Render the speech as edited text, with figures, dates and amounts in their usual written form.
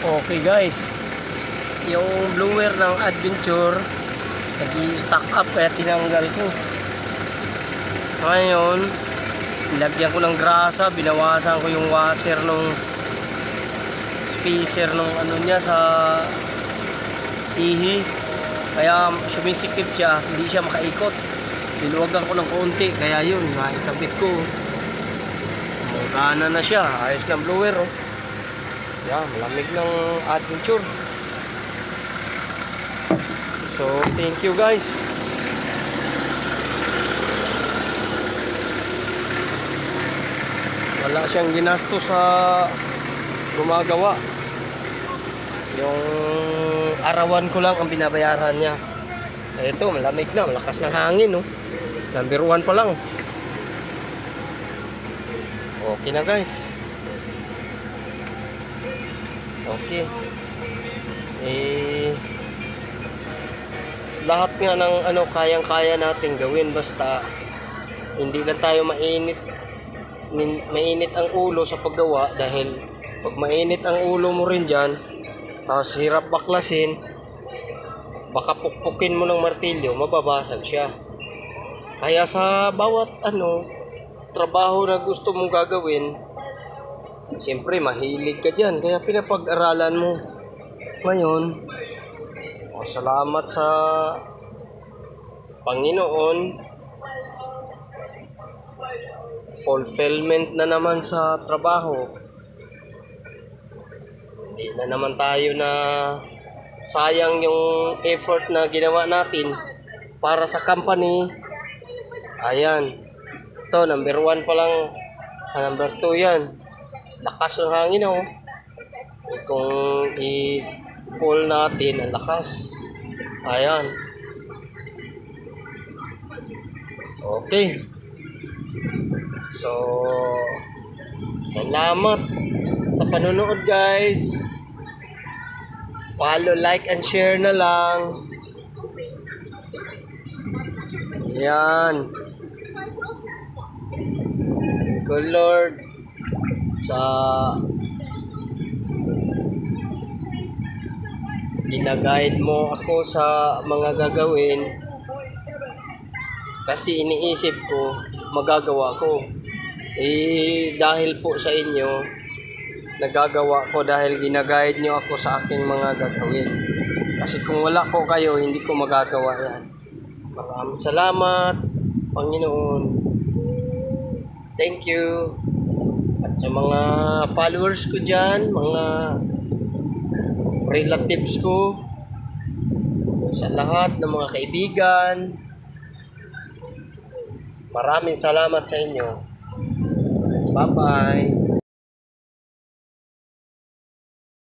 Okay guys, yung blower ng Adventure nag-i-stack up kaya tinanggal ko. Ngayon, nilagyan ko ng grasa, binawasan ko yung washer nung spacer nung ano niya sa ihi. Kaya sumisikip siya, hindi siya makaikot. Diluwagan ko ng konti, kaya yun, naikabit ko. Magana na siya, ayos ng blower oh. Yan, malamig ng Adventure. So, thank you guys. Wala siyang ginasto sa gumagawa. Yung arawan ko lang ang binabayaran niya. Ito, malamig na, malakas ng hangin, no? Number 1 pa lang. Okay na guys. Okay. Lahat nga ng ano kayang-kaya natin gawin basta hindi lang tayo mainit ang ulo sa paggawa, dahil pag mainit ang ulo mo rin dyan, tapos hirap baklasin, baka pukpukin mo ng martilyo, mababasag siya. Kaya sa bawat trabaho na gusto mong gagawin, siyempre mahilig ka dyan, kaya pinapag-aralan mo. Ngayon, salamat sa Panginoon, fulfillment na naman sa trabaho. Hindi na naman tayo na sayang yung effort na ginawa natin para sa company. Ayan, ito number 1 pa lang, number 2 yan. Lakas ng hangin oh. Kung i-pull natin, ang lakas. Ayan. Okay. So, salamat sa panonood guys. Follow, like, and share na lang. Ayan. Good Lord sa ginaguide mo ako sa mga gagawin, kasi iniisip ko magagawa ko dahil po sa inyo nagagawa ko, dahil ginaguide nyo ako sa aking mga gagawin. Kasi kung wala po kayo, hindi ko magagawa yan. Maraming salamat Panginoon. Thank you. At sa mga followers ko dyan, mga relatives ko, sa lahat ng mga kaibigan, maraming salamat sa inyo. Bye-bye.